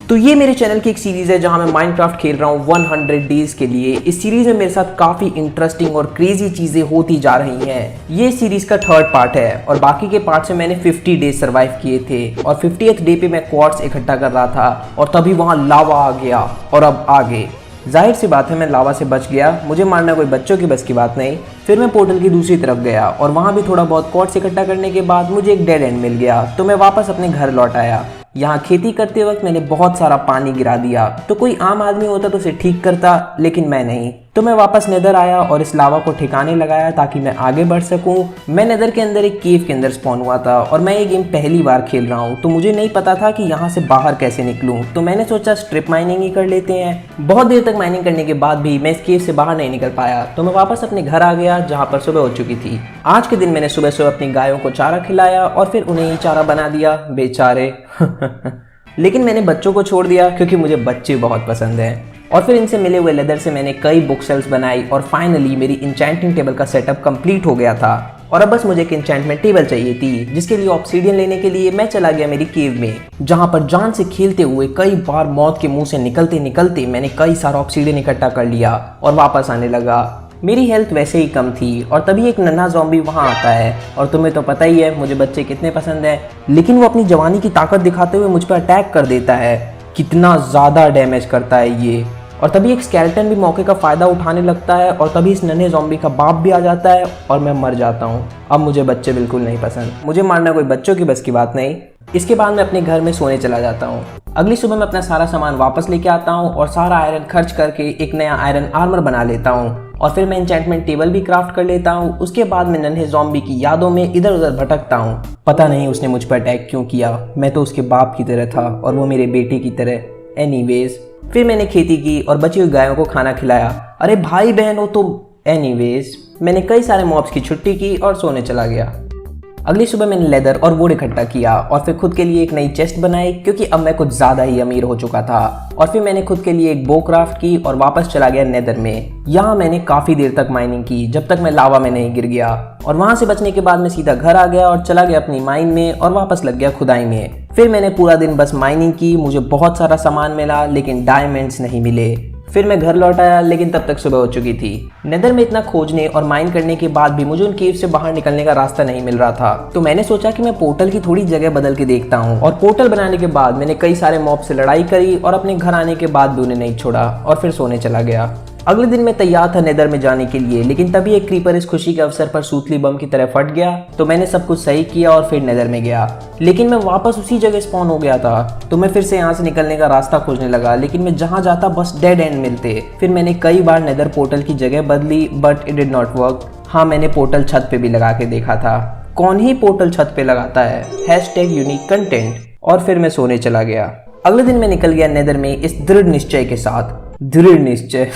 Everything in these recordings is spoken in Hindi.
तो ये मेरे चैनल की एक सीरीज़ है जहां मैं माइनक्राफ्ट खेल रहा हूँ 100 डेज़ के लिए। इस सीरीज़ में मेरे साथ काफ़ी इंटरेस्टिंग और क्रेजी चीज़ें होती जा रही हैं। ये सीरीज़ का थर्ड पार्ट है और बाकी के पार्ट से मैंने 50 डेज सर्वाइव किए थे और 50th डे पे मैं क्वार्ट्स इकट्ठा कर रहा था और तभी वहाँ लावा आ गया और अब आगे जाहिर सी बात है मैं लावा से बच गया। मुझे मारना कोई बच्चों की बस की बात नहीं। फिर मैं पोर्टल की दूसरी तरफ गया और वहाँ भी थोड़ा बहुत क्वार्ट्स इकट्ठा करने के बाद मुझे एक डेड एंड मिल गया तो मैं वापस अपने घर लौट आया। यहाँ खेती करते वक्त मैंने बहुत सारा पानी गिरा दिया तो कोई आम आदमी होता तो उसे ठीक करता, लेकिन मैं नहीं। तो मैं वापस नेदर आया और इस लावा को ठिकाने लगाया ताकि मैं आगे बढ़ सकूं। मैं नेदर के अंदर एक केव के अंदर स्पॉन हुआ था और मैं ये गेम पहली बार खेल रहा हूँ तो मुझे नहीं पता था कि यहाँ से बाहर कैसे निकलूँ। तो मैंने सोचा स्ट्रिप माइनिंग ही कर लेते हैं। बहुत देर तक माइनिंग करने के बाद भी मैं इस केव से बाहर नहीं निकल पाया तो मैं वापस अपने घर आ गया जहाँ पर सुबह हो चुकी थी। आज के दिन मैंने सुबह सुबह अपनी गायों को चारा खिलाया और फिर उन्हें ही चारा बना दिया, बेचारे। लेकिन मैंने बच्चों को छोड़ दिया क्योंकि मुझे बच्चे बहुत पसंद हैं। और फिर इनसे मिले हुए लेदर से मैंने कई बुक सेल्स बनाई और फाइनली मेरी इंचेंटिंग टेबल का सेटअप कंप्लीट हो गया था। और अब बस मुझे एक इंचेंटमेंट टेबल चाहिए थी जिसके लिए ऑब्सीडियन लेने के लिए मैं चला गया मेरी केव में, जहां पर जान से खेलते हुए कई बार मौत के मुंह से निकलते निकलते मैंने कई सारा ऑब्सीडियन इकट्ठा कर लिया और वापस आने लगा। मेरी हेल्थ वैसे ही कम थी और तभी एक नन्हा ज़ॉम्बी वहाँ आता है और तुम्हें तो पता ही है मुझे बच्चे कितने पसंद हैं, लेकिन वो अपनी जवानी की ताकत दिखाते हुए मुझ पर अटैक कर देता है। कितना ज़्यादा डैमेज करता है ये। और तभी एक स्केलेटन भी मौके का फ़ायदा उठाने लगता है और तभी इस नन्हे ज़ॉम्बी का बाप भी आ जाता है और मैं मर जाता हूँ। अब मुझे बच्चे बिल्कुल नहीं पसंद, मुझे मारना कोई बच्चों की बस की बात नहीं। इसके बाद मैं अपने घर में सोने चला जाता हूँ। अगली सुबह मैं अपना सारा सामान वापस लेके आता हूँ और सारा आयरन खर्च करके एक नया आयरन आर्मर बना लेता हूँ और फिर मैं एन्चेंटमेंट टेबल भी क्राफ्ट कर लेता हूँ। उसके बाद मैं नन्हे ज़ॉम्बी की यादों में इधर उधर भटकता हूँ। पता नहीं उसने मुझ पर अटैक क्यों किया, मैं तो उसके बाप की तरह था और वो मेरे बेटे की तरह। एनीवेज फिर मैंने खेती की और बची हुई गायों को खाना खिलाया। अरे भाई बहन हो तो। एनीवेज मैंने कई सारे मॉब्स की छुट्टी की और सोने चला गया। अगली सुबह मैंने लेदर और वुड इकट्ठा किया और फिर खुद के लिए एक नई चेस्ट बनाई क्योंकि अब मैं कुछ ज़्यादा ही अमीर हो चुका था। और फिर मैंने खुद के लिए एक बो क्राफ्ट की और वापस चला गया नेदर में। यहाँ मैंने काफ़ी देर तक माइनिंग की जब तक मैं लावा में नहीं गिर गया और वहाँ से बचने के बाद मैं सीधा घर आ गया और चला गया अपनी माइन में और वापस लग गया खुदाई में। फिर मैंने पूरा दिन बस माइनिंग की। मुझे बहुत सारा सामान मिला लेकिन डायमंड्स नहीं मिले। फिर मैं घर लौट आया लेकिन तब तक सुबह हो चुकी थी। नेदर में इतना खोजने और माइन करने के बाद भी मुझे उन केव से बाहर निकलने का रास्ता नहीं मिल रहा था तो मैंने सोचा कि मैं पोर्टल की थोड़ी जगह बदल के देखता हूँ। और पोर्टल बनाने के बाद मैंने कई सारे मॉब से लड़ाई करी और अपने घर आने के बाद भी उन्हें नहीं छोड़ा और फिर सोने चला गया। अगले दिन मैं तैयार था नेदर में जाने के लिए, लेकिन तभी एक क्रीपर इस खुशी के अवसर पर सूतली बम की तरह फट गया तो मैंने सब कुछ सही किया और फिर नेदर में गया। लेकिन मैं वापस उसी जगह स्पॉन हो गया था तो मैं फिर से यहाँ से निकलने का रास्ता खोजने लगा, लेकिन मैं जहाँ जाता बस डेड एंड मिलते। फिर मैंने कई बार नेदर पोर्टल की जगह बदली but it did not work. हाँ, मैंने पोर्टल छत पे भी लगा के देखा था। कौन ही पोर्टल छत पे लगाता है? #Unique content. और फिर मैं सोने चला गया। अगले दिन मैं निकल गया नेदर में इस दृढ़ निश्चय के साथ। दृढ़ निश्चय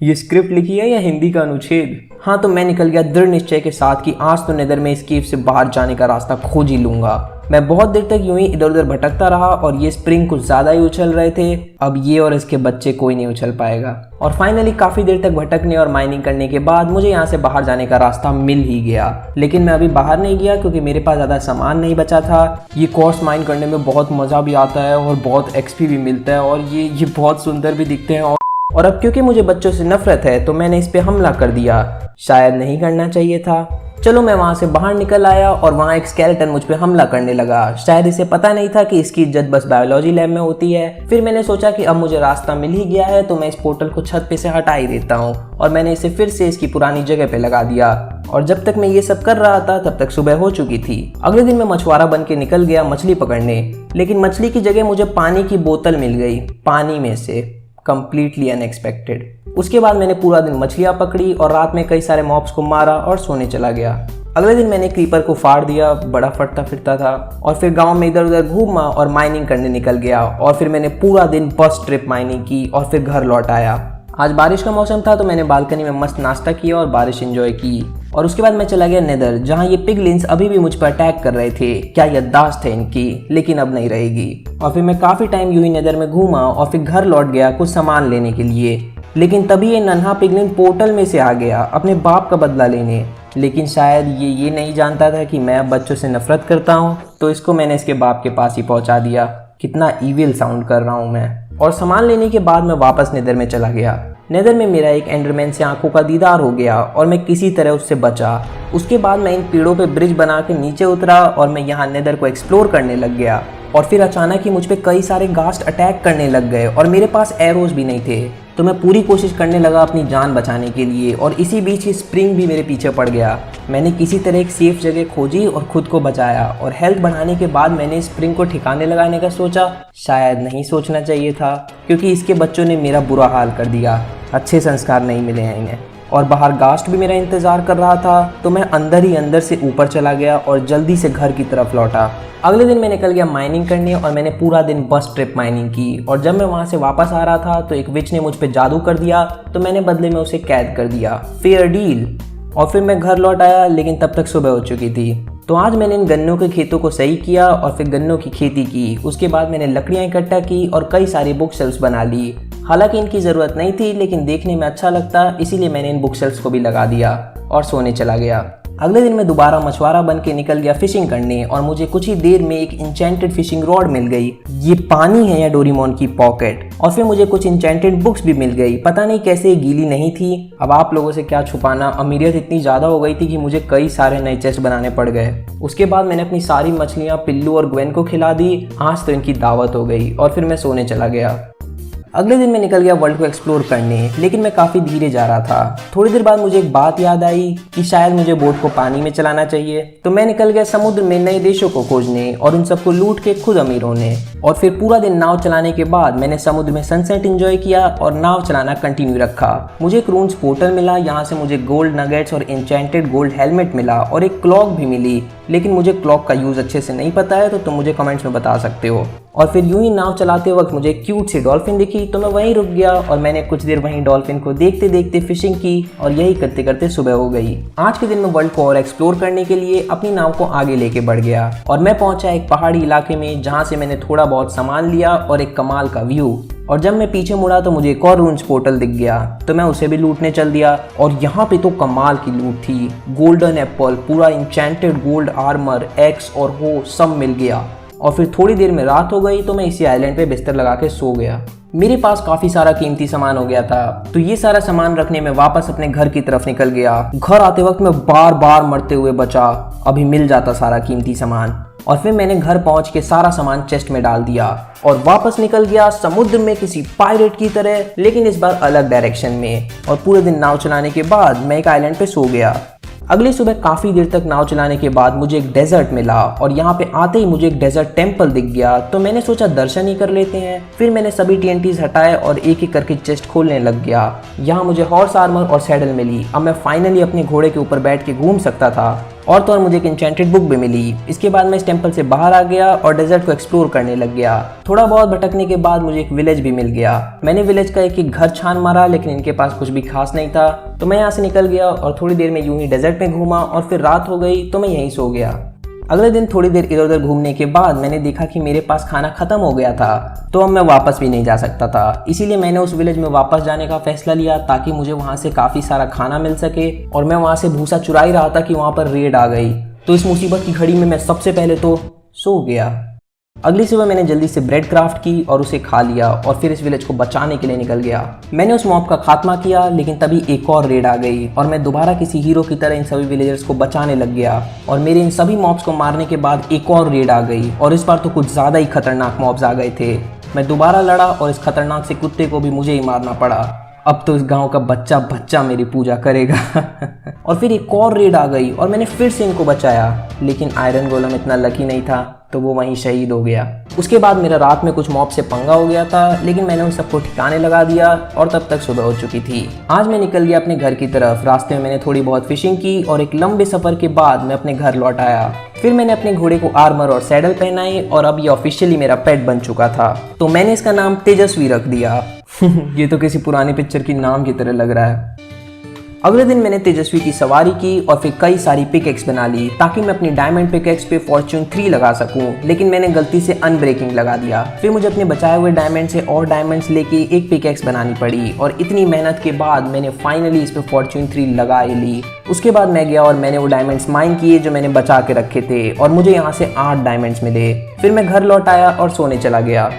ये स्क्रिप्ट लिखी है या हिंदी का अनुच्छेद? हाँ, तो मैं निकल गया दृढ़ निश्चय के साथ कि आज तो नेदर में इस केव से बाहर जाने का रास्ता खोज ही लूंगा। मैं बहुत देर तक यूं ही इधर उधर भटकता रहा और ये स्प्रिंग कुछ ज़्यादा ही उछल रहे थे। अब ये और इसके बच्चे कोई नहीं उछल पाएगा। और फाइनली काफ़ी देर तक भटकने और माइनिंग करने के बाद मुझे यहाँ से बाहर जाने का रास्ता मिल ही गया। लेकिन मैं अभी बाहर नहीं गया क्योंकि मेरे पास ज़्यादा सामान नहीं बचा था। ये क्वार्ट्स माइन करने में बहुत मज़ा भी आता है और बहुत XP भी मिलता है और ये बहुत सुंदर भी दिखते हैं। और अब क्योंकि मुझे बच्चों से नफरत है तो मैंने इस पे हमला कर दिया। शायद नहीं करना चाहिए था। चलो मैं वहाँ से बाहर निकल आया और वहाँ एक स्केलेटन मुझ पे हमला करने लगा। शायद इसे पता नहीं था कि इसकी इज्जत बस बायोलॉजी लैब में होती है। फिर मैंने सोचा कि अब मुझे रास्ता मिल ही गया है तो मैं इस पोर्टल को छत पे से हटा ही देता हूँ और मैंने इसे फिर से इसकी पुरानी जगह पे लगा दिया। और जब तक मैं ये सब कर रहा था तब तक सुबह हो चुकी थी। अगले दिन मैं मछुआरा बन के निकल गया मछली पकड़ने, लेकिन मछली की जगह मुझे पानी की बोतल मिल गई, पानी में से, कंप्लीटली अनएक्सपेक्टेड। उसके बाद मैंने पूरा दिन मछलियाँ पकड़ी और रात में कई सारे मॉब्स को मारा और सोने चला गया। अगले दिन मैंने क्रीपर को फाड़ दिया, बड़ा फटता फिरता था। और फिर गांव में इधर उधर घूमा और माइनिंग करने निकल गया। और फिर मैंने पूरा दिन बस ट्रिप माइनिंग की और फिर घर लौट आया। आज बारिश का मौसम था तो मैंने बालकनी में मस्त नाश्ता किया और बारिश एंजॉय की। और उसके बाद मैं चला गया नेदर जहाँ ये पिगलिन्स अभी भी मुझ पर अटैक कर रहे थे। क्या याददाश्त है इनकी, लेकिन अब नहीं रहेगी। और फिर मैं काफ़ी टाइम यूं ही नेदर में घूमा और फिर घर लौट गया कुछ सामान लेने के लिए। लेकिन तभी ये नन्हा पिगलिन पोर्टल में से आ गया अपने बाप का बदला लेने। लेकिन शायद ये नहीं जानता था कि मैं अब बच्चों से नफरत करता हूँ, तो इसको मैंने इसके बाप के पास ही पहुँचा दिया। कितना ईविल साउंड कर रहा हूँ मैं। और सामान लेने के बाद मैं वापस नेदर में चला गया। नेदर में मेरा एक एंडरमैन से आंखों का दीदार हो गया और मैं किसी तरह उससे बचा। उसके बाद मैं इन पेड़ों पे ब्रिज बना के नीचे उतरा और मैं यहाँ नेदर को एक्सप्लोर करने लग गया। और फिर अचानक ही मुझ पे कई सारे घास्ट अटैक करने लग गए और मेरे पास एरोज भी नहीं थे। तो मैं पूरी कोशिश करने लगा अपनी जान बचाने के लिए और इसी बीच ही स्प्रिंग भी मेरे पीछे पड़ गया। मैंने किसी तरह एक सेफ जगह खोजी और खुद को बचाया और हेल्थ बढ़ाने के बाद मैंने स्प्रिंग को ठिकाने लगाने का सोचा। शायद नहीं सोचना चाहिए था, क्योंकि इसके बच्चों ने मेरा बुरा हाल कर दिया। अच्छे संस्कार नहीं मिले हैं इन्हें। और बाहर घास्ट भी मेरा इंतज़ार कर रहा था। तो मैं अंदर ही अंदर से ऊपर चला गया और जल्दी से घर की तरफ लौटा। अगले दिन मैं निकल गया माइनिंग करने और मैंने पूरा दिन बस ट्रिप माइनिंग की। और जब मैं वहाँ से वापस आ रहा था तो एक विच ने मुझ पे जादू कर दिया, तो मैंने बदले में उसे कैद कर दिया। Fair deal. और फिर मैं घर लौट आया, लेकिन तब तक सुबह हो चुकी थी। तो आज मैंने इन गन्नों के खेतों को सही किया और फिर गन्नों की खेती की। उसके बाद मैंने लकड़ियाँ इकट्ठा की और कई सारी बुक शेल्फ्स बना ली। हालांकि इनकी ज़रूरत नहीं थी, लेकिन देखने में अच्छा लगता, इसीलिए मैंने इन बुक शेल्फ्स को भी लगा दिया और सोने चला गया। अगले दिन मैं दोबारा मछुआरा बन के निकल गया फिशिंग करने और मुझे कुछ ही देर में एक इंचेंटेड फिशिंग रॉड मिल गई। ये पानी है या डोरेमोन की पॉकेट। और फिर मुझे कुछ इंचेंटेड बुक्स भी मिल गई। पता नहीं कैसे गीली नहीं थी। अब आप लोगों से क्या छुपाना, अमीरियत इतनी ज़्यादा हो गई थी कि मुझे कई सारे नए चेस्ट बनाने पड़ गए। उसके बाद मैंने अपनी सारी मछलियाँ पिल्लू और ग्वेन को खिला दी। आज तो इनकी दावत हो गई और फिर मैं सोने चला गया। अगले दिन मैं निकल गया वर्ल्ड को एक्सप्लोर करने, लेकिन मैं काफ़ी धीरे जा रहा था। थोड़ी देर बाद मुझे एक बात याद आई कि शायद मुझे बोट को पानी में चलाना चाहिए। तो मैं निकल गया समुद्र में नए देशों को खोजने और उन सबको लूट के खुद अमीर होने। और फिर पूरा दिन नाव चलाने के बाद मैंने समुद्र में सनसेट एंजॉय किया और नाव चलाना कंटिन्यू रखा। मुझे एक रून्स पोर्टल मिला, यहाँ से मुझे गोल्ड नगेट्स और एन्चेंटेड गोल्ड हेलमेट मिला और एक क्लॉक भी मिली, लेकिन मुझे क्लॉक का यूज़ अच्छे से नहीं पता है, तो तुम मुझे कमेंट्स में बता सकते हो। और फिर यूं ही नाव चलाते वक्त मुझे एक क्यूट सी डॉल्फिन दिखी, तो मैं वहीं रुक गया और मैंने कुछ देर वहीं डॉल्फिन को देखते देखते फिशिंग की और यही करते करते सुबह हो गई। आज के दिन मैं वर्ल्ड को और एक्सप्लोर करने के लिए अपनी नाव को आगे लेके बढ़ गया और मैं पहुंचा एक पहाड़ी इलाके में, जहां से मैंने थोड़ा बहुत सामान लिया और एक कमाल का व्यू। और जब मैं पीछे मुड़ा तो मुझे एक और रून्स पोर्टल दिख गया, तो मैं उसे भी लूटने चल दिया। और यहाँ पे तो कमाल की लूट थी। गोल्डन एप्पल, पूरा इंचेंटेड गोल्ड आर्मर, एक्स और हो सब मिल गया। और फिर थोड़ी देर में रात हो गई, तो मैं इसी आइलैंड पे बिस्तर लगा के सो गया। मेरे पास काफ़ी सारा कीमती सामान हो गया था, तो ये सारा सामान रखने में वापस अपने घर की तरफ निकल गया। घर आते वक्त मैं बार बार मरते हुए बचा, अभी मिल जाता सारा कीमती सामान। और फिर मैंने घर पहुंच के सारा सामान चेस्ट में डाल दिया और वापस निकल गया समुद्र में किसी पायरेट की तरह, लेकिन इस बार अलग डायरेक्शन में। और पूरे दिन नाव चलाने के बाद मैं एक आइलैंड पे सो गया। अगली सुबह काफ़ी देर तक नाव चलाने के बाद मुझे एक डेजर्ट मिला और यहाँ पे आते ही मुझे एक डेजर्ट टेम्पल दिख गया, तो मैंने सोचा दर्शन ही कर लेते हैं। फिर मैंने सभी TNTs हटाए और एक एक करके चेस्ट खोलने लग गया। यहाँ मुझे हॉर्स आर्मर और सैडल मिली। अब मैं फाइनली अपने घोड़े के ऊपर बैठ के घूम सकता था। और तो और मुझे एक इंचेंटेड बुक भी मिली। इसके बाद मैं इस टेम्पल से बाहर आ गया और डेजर्ट को एक्सप्लोर करने लग गया। थोड़ा बहुत भटकने के बाद मुझे एक विलेज भी मिल गया। मैंने विलेज का एक घर छान मारा, लेकिन इनके पास कुछ भी खास नहीं था, तो मैं यहाँ से निकल गया और थोड़ी देर में यूं ही डेजर्ट में घूमा और फिर रात हो गई, तो मैं यहीं सो गया। अगले दिन थोड़ी देर इधर उधर घूमने के बाद मैंने देखा कि मेरे पास खाना खत्म हो गया था, तो अब मैं वापस भी नहीं जा सकता था। इसीलिए मैंने उस विलेज में वापस जाने का फैसला लिया, ताकि मुझे वहाँ से काफ़ी सारा खाना मिल सके। और मैं वहाँ से भूसा चुरा ही रहा था कि वहाँ पर रेड आ गई, तो इस मुसीबत की घड़ी में मैं सबसे पहले तो सो गया। अगली सुबह मैंने जल्दी से ब्रेड क्राफ्ट की और उसे खा लिया और फिर इस विलेज को बचाने के लिए निकल गया। मैंने उस मॉब का खात्मा किया, लेकिन तभी एक और रेड आ गई और मैं दोबारा किसी हीरो की तरह इन सभी विलेजर्स को बचाने लग गया। और मेरे इन सभी मॉब्स को मारने के बाद एक और रेड आ गई और इस बार तो कुछ ज़्यादा ही खतरनाक मॉब्स आ गए थे। मैं दोबारा लड़ा और इस खतरनाक से कुत्ते को भी मुझे ही मारना पड़ा। अब तो इस गांव का बच्चा बच्चा मेरी पूजा करेगा। और फिर एक और रेड आ गई और मैंने फिर से इनको बचाया, लेकिन आयरन गोलम इतना लकी नहीं था, तो वो वहीं शहीद हो गया। उसके बाद मेरा रात में कुछ मॉब से पंगा हो गया था, लेकिन मैंने उन सबको ठिकाने लगा दिया और तब तक सुबह हो चुकी थी। आज मैं निकल गया अपने घर की तरफ। रास्ते में मैंने थोड़ी बहुत फिशिंग की और एक लंबे सफर के बाद मैं अपने घर लौट आया। फिर मैंने अपने घोड़े को आर्मर और सैडल पहनाई और अब ये ऑफिशियली मेरा पेट बन चुका था, तो मैंने इसका नाम तेजस्वी रख दिया। ये तो किसी पुरानी पिक्चर की नाम की तरह लग रहा है। अगले दिन मैंने तेजस्वी की सवारी की और फिर कई सारी पिकैक्स बना ली ताकि मैं अपनी डायमंड पिकैक्स पे फॉर्च्यून 3 लगा सकूं, लेकिन मैंने गलती से अनब्रेकिंग लगा दिया। फिर मुझे अपने बचाए हुए डायमंड से और डायमंड्स लेके एक पिकैक्स बनानी पड़ी और इतनी मेहनत के बाद मैंने फाइनली इस पे फॉर्च्यून 3 लगा ही ली। उसके बाद मैं गया और मैंने वो डायमंड्स माइन किए जो मैंने बचा के रखे थे और मुझे यहाँ से 8 डायमंड्स मिले। फिर मैं घर लौट आया और सोने चला गया।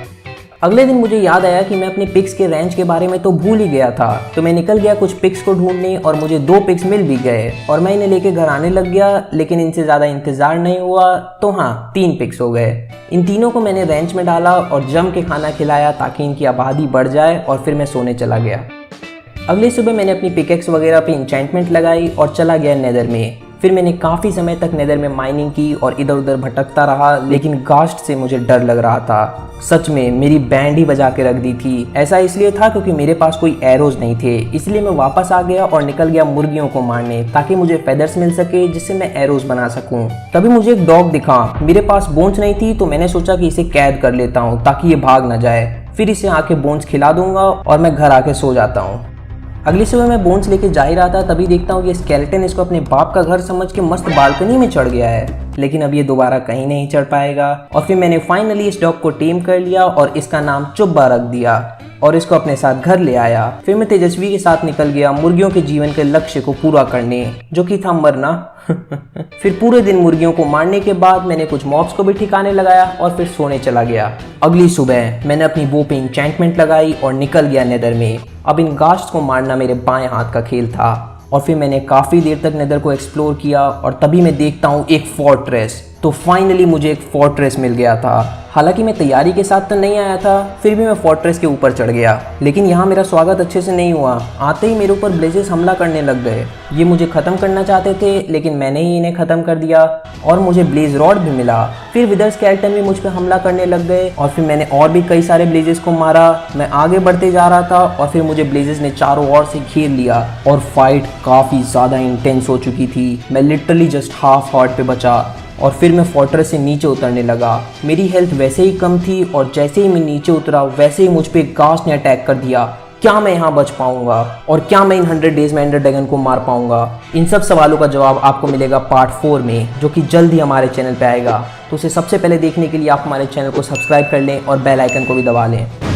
अगले दिन मुझे याद आया कि मैं अपने पिक्स के रेंज के बारे में तो भूल ही गया था, तो मैं निकल गया कुछ पिक्स को ढूंढने और मुझे 2 पिक्स मिल भी गए और मैं इन्हें लेके घर आने लग गया, लेकिन इनसे ज़्यादा इंतज़ार नहीं हुआ तो हाँ 3 पिक्स हो गए। इन तीनों को मैंने रेंज में डाला और जम के खाना खिलाया ताकि इनकी आबादी बढ़ जाए और फिर मैं सोने चला गया। अगली सुबह मैंने अपनी पिकैक्स वगैरह पे इंचेंटमेंट लगाई और चला गया नेदर में। फिर मैंने काफ़ी समय तक नेदर में माइनिंग की और इधर उधर भटकता रहा, लेकिन घास्ट से मुझे डर लग रहा था। सच में मेरी बैंड ही बजा के रख दी थी। ऐसा इसलिए था क्योंकि मेरे पास कोई एरोज नहीं थे, इसलिए मैं वापस आ गया और निकल गया मुर्गियों को मारने ताकि मुझे फेदर्स मिल सके जिससे मैं एरोज बना सकूं। तभी मुझे एक डॉग दिखा। मेरे पास बोन्स नहीं थी तो मैंने सोचा कि इसे कैद कर लेता हूँ ताकि ये भाग न जाए। फिर इसे आके बोन्स खिला दूंगा और मैं घर आके सो जाता हूँ। अगली सुबह मैं बोन्स लेके जा ही रहा था, तभी देखता हूँ कि स्केलेटन इसको अपने बाप का घर समझ के मस्त बालकनी में चढ़ गया है, लेकिन अब ये दोबारा कहीं नहीं चढ़ पाएगा। और फिर मैंने फाइनली इस डॉग को टेम कर लिया और इसका नाम चुब्बा रख दिया और इसको अपने साथ घर ले आया। फिर मैं तेजस्वी के साथ निकल गया मुर्गियों के जीवन के लक्ष्य को पूरा करने, जो कि था मरना। फिर पूरे दिन मुर्गियों को मारने के बाद मैंने कुछ मॉब्स को भी ठिकाने लगाया और फिर सोने चला गया। अगली सुबह मैंने अपनी वो पे इंचेंटमेंट लगाई और निकल गया नेदर में। अब इन घास्ट को मारना मेरे बाएं हाथ का खेल था और फिर मैंने काफ़ी देर तक नेदर को एक्सप्लोर किया और तभी मैं देखता हूँ एक फोर्ट्रेस। तो फाइनली मुझे एक फोर्ट्रेस मिल गया था। हालांकि मैं तैयारी के साथ तो नहीं आया था, फिर भी मैं फोर्ट्रेस के ऊपर चढ़ गया, लेकिन यहाँ मेरा स्वागत अच्छे से नहीं हुआ। आते ही मेरे ऊपर ब्लेजेस हमला करने लग गए। ये मुझे ख़त्म करना चाहते थे, लेकिन मैंने ही इन्हें ख़त्म कर दिया और मुझे ब्लेज रॉड भी मिला। फिर विदर स्केलेटन भी मुझ पर हमला करने लग गए और फिर मैंने और भी कई सारे ब्लेजेस को मारा। मैं आगे बढ़ते जा रहा था और फिर मुझे ब्लेजेस ने चारों ओर से घेर लिया और फाइट काफ़ी ज़्यादा इंटेंस हो चुकी थी। मैं लिटरली जस्ट हाफ हार्ट पे बचा और फिर मैं फोर्ट्रेस से नीचे उतरने लगा। मेरी हेल्थ वैसे ही कम थी और जैसे ही मैं नीचे उतरा वैसे ही मुझ पे घास ने अटैक कर दिया। क्या मैं यहाँ बच पाऊंगा और क्या मैं इन 100 डेज में एंडर ड्रैगन को मार पाऊंगा? इन सब सवालों का जवाब आपको मिलेगा पार्ट 4 में, जो कि जल्द ही हमारे चैनल पे आएगा। तो उसे सबसे पहले देखने के लिए आप हमारे चैनल को सब्सक्राइब कर लें और बेल आइकन को भी दबा लें।